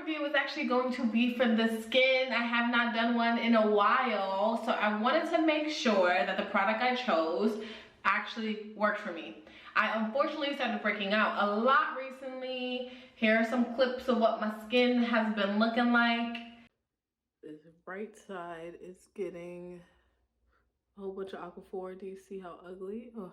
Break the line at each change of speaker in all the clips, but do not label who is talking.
review is actually going to be for the skin. I have not done one in a while, so I wanted to make sure that the product I chose actually worked for me. I unfortunately started breaking out a lot recently. Here are some clips of what my skin has been looking like. This right side is getting a whole bunch of aquaphor. Do you see how ugly? Ugh.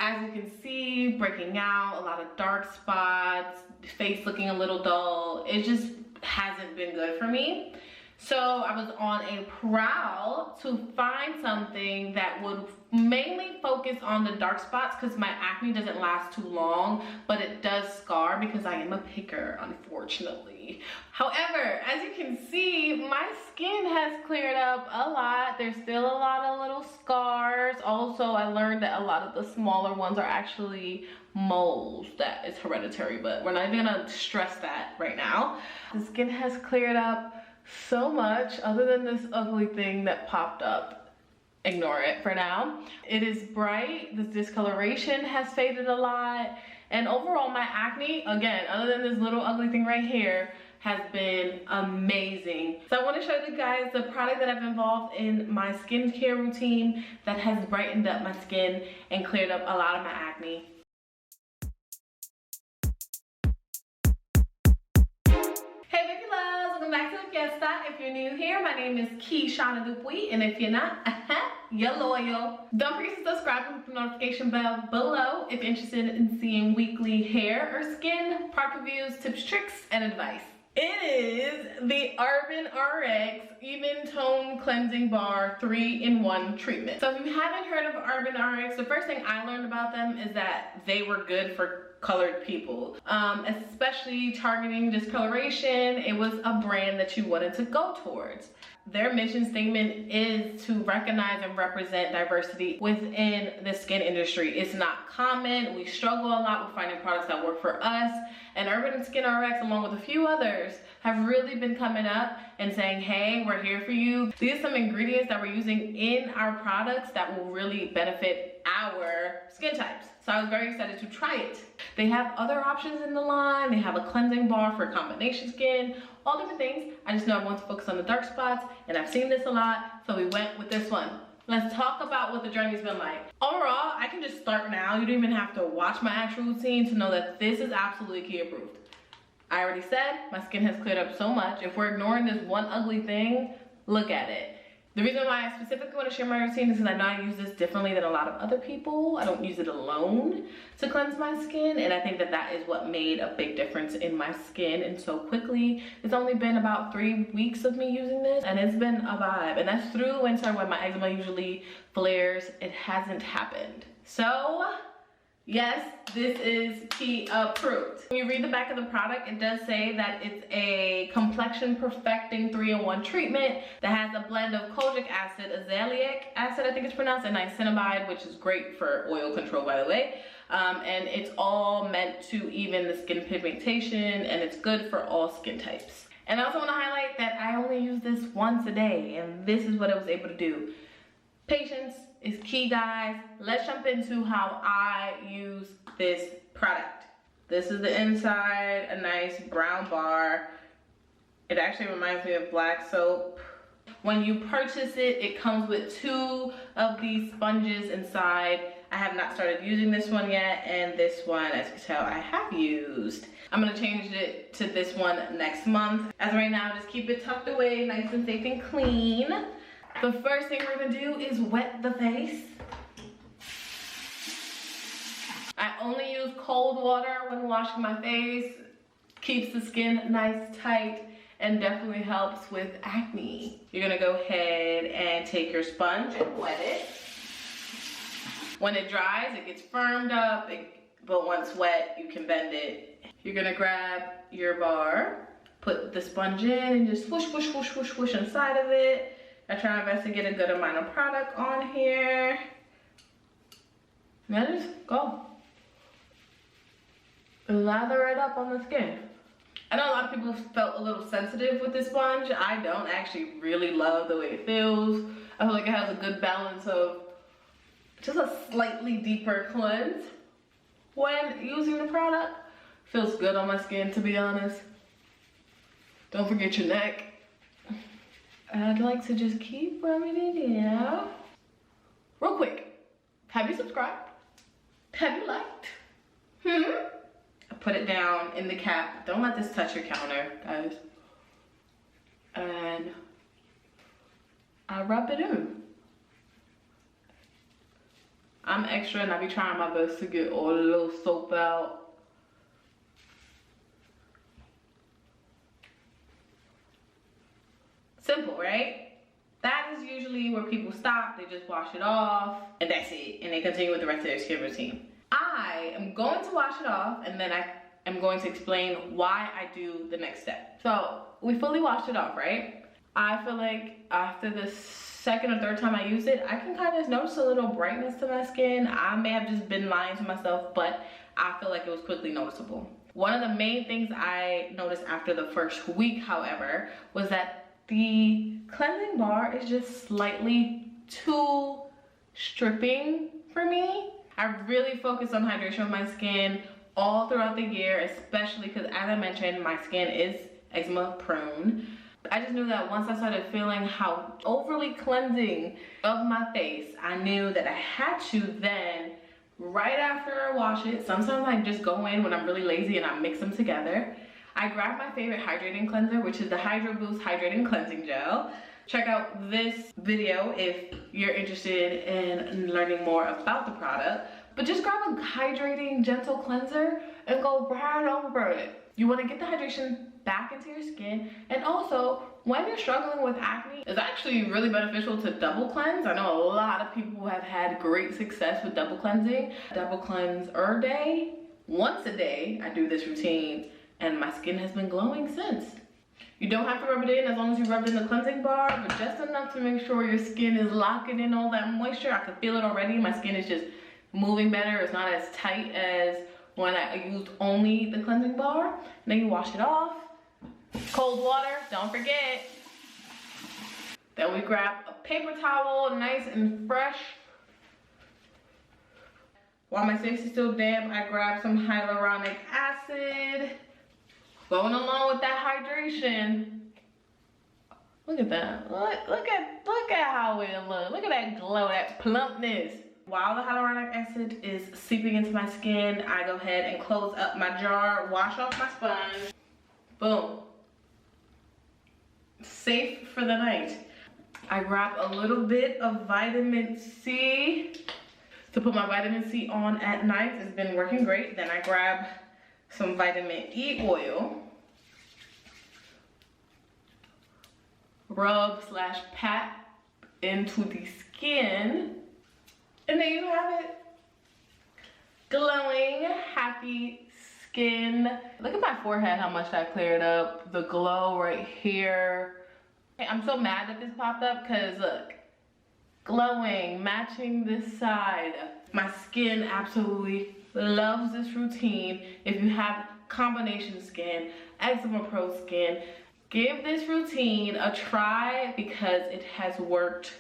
As you can see, breaking out, a lot of dark spots, face looking a little dull. It just hasn't been good for me. So I was on a prowl to find something that would mainly focus on the dark spots, because my acne doesn't last too long, but it does scar because I am a picker, unfortunately. However, as you can see, my skin has cleared up a lot. There's still a lot of little scars. Also, I learned that a lot of the smaller ones are actually moles. That is hereditary, but we're not even gonna stress that right now. The skin has cleared up so much, other than this ugly thing that popped up. Ignore it for now. It is bright. This discoloration has faded a lot, and overall my acne, again, other than this little ugly thing right here, has been amazing. So I want to show you guys the product that I've involved in my skincare routine that has brightened up my skin and cleared up a lot of my acne. Back to the fiesta. If you're new here, my name is Keishana Dupuy, and if you're not, you're loyal. Don't forget to subscribe and hit the notification bell below if you're interested in seeing weekly hair or skin product reviews, tips, tricks, and advice. It is the Urban RX Even Tone Cleansing Bar 3-in-1 treatment. So if you haven't heard of Urban RX, the first thing I learned about them is that they were good for colored people, especially targeting discoloration. It was a brand that you wanted to go towards. Their mission statement is to recognize and represent diversity within the skin industry. It's not common. We struggle a lot with finding products that work for us, and Urban Skin RX, along with a few others, have really been coming up and saying, hey, we're here for you. These are some ingredients that we're using in our products that will really benefit our skin types. So I was very excited to try it. They have other options in the line. They have a cleansing bar for combination skin, all different things. I just know I want to focus on the dark spots, and I've seen this a lot, so we went with this one. Let's talk about what the journey's been like. Overall, I can just start now. You don't even have to watch my actual routine to know that this is absolutely key approved. I already said my skin has cleared up so much. If we're ignoring this one ugly thing, look at it. The reason why I specifically want to share my routine is because I know I use this differently than a lot of other people. I don't use it alone to cleanse my skin, and I think that that is what made a big difference in my skin and so quickly. It's only been about 3 weeks of me using this, and it's been a vibe. And that's through the winter when my eczema usually flares. It hasn't happened. So yes, this is key approved. When you read the back of the product, it does say that it's a complexion perfecting 3-in-1 treatment that has a blend of kojic acid, azelaic acid, I think it's pronounced, and niacinamide, which is great for oil control, by the way. And it's all meant to even the skin pigmentation, and it's good for all skin types. And I also want to highlight that I only use this once a day, and this is what I was able to do. Patience is key, guys. Let's jump into how I use this product. This is the inside, a nice brown bar. It actually reminds me of black soap. When you purchase it, it comes with 2 of these sponges inside. I have not started using this one yet, and this one, as you can tell, I have used. I'm gonna change it to this one next month. As of right now, just keep it tucked away, nice and safe and clean. The first thing we're gonna do is wet the face. I only use cold water when washing my face. Keeps the skin nice, tight, and definitely helps with acne. You're gonna go ahead and take your sponge and wet it. When it dries, it gets firmed up, but once wet, you can bend it. You're gonna grab your bar, put the sponge in, and just swoosh, swoosh, swoosh, swoosh, swoosh inside of it. I try my best to get a good amount of product on here. Now just go. Lather it up on the skin. I know a lot of people felt a little sensitive with this sponge. I don't actually really love the way it feels. I feel like it has a good balance of just a slightly deeper cleanse when using the product. Feels good on my skin, to be honest. Don't forget your neck. I'd like to just keep rubbing it in. Real quick, have you subscribed? Have you liked? I put it down in the cap. Don't let this touch your counter, guys. And I rub it in. I'm extra and I be trying my best to get all the little soap out. Simple, right? That is usually where people stop. They just wash it off and that's it. And they continue with the rest of their skin routine. I am going to wash it off and then I am going to explain why I do the next step. So we fully washed it off, right? I feel like after the second or third time I use it, I can kind of notice a little brightness to my skin. I may have just been lying to myself, but I feel like it was quickly noticeable. One of the main things I noticed after the first week, however, was that the cleansing bar is just slightly too stripping for me. I really focus on hydration of my skin all throughout the year, especially because, as I mentioned, my skin is eczema prone. I just knew that once I started feeling how overly cleansing of my face, I knew that I had to then, right after I wash it, sometimes I just go in when I'm really lazy and I mix them together. I grab my favorite hydrating cleanser, which is the Hydro Boost Hydrating Cleansing Gel. Check out this video if you're interested in learning more about the product. But just grab a hydrating, gentle cleanser and go right over it. You want to get the hydration back into your skin. And also, when you're struggling with acne, it's actually really beneficial to double cleanse. I know a lot of people have had great success with double cleansing. Double cleanse a day, once a day, I do this routine. And my skin has been glowing since. You don't have to rub it in as long as you rub it in the cleansing bar, but just enough to make sure your skin is locking in all that moisture. I can feel it already. My skin is just moving better. It's not as tight as when I used only the cleansing bar. And then you wash it off. Cold water, don't forget. Then we grab a paper towel, nice and fresh. While my face is still damp, I grab some hyaluronic acid. Going along with that hydration. Look at that. Look at how it looks. Look at that glow, that plumpness. While the hyaluronic acid is seeping into my skin, I go ahead and close up my jar, wash off my sponge. Boom. Safe for the night. I grab a little bit of vitamin C to put my vitamin C on at night. It's been working great. Then I grab some vitamin E oil. Rub/pat into the skin. And there you have it. Glowing, happy skin. Look at my forehead, how much that cleared up. The glow right here. I'm so mad that this popped up because look. Glowing, matching this side. My skin absolutely loves this routine. If you have combination skin, eczema pro skin, give this routine a try because it has worked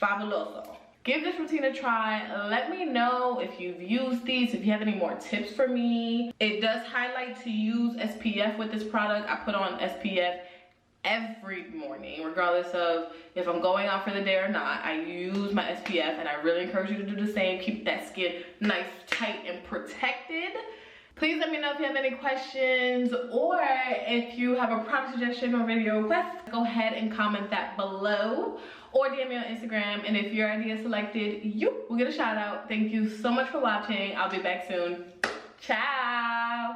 fabuloso. Give this routine a try. Let me know if you've used these, if you have any more tips for me. It does highlight to use SPF with this product. I put on SPF every morning, regardless of if I'm going out for the day or not. I use my SPF and I really encourage you to do the same. Keep that skin nice, tight, and protected. Please let me know if you have any questions or if you have a product suggestion or video request. Go ahead and comment that below or DM me on Instagram. And if your idea is selected, you will get a shout out. Thank you so much for watching. I'll be back soon. Ciao.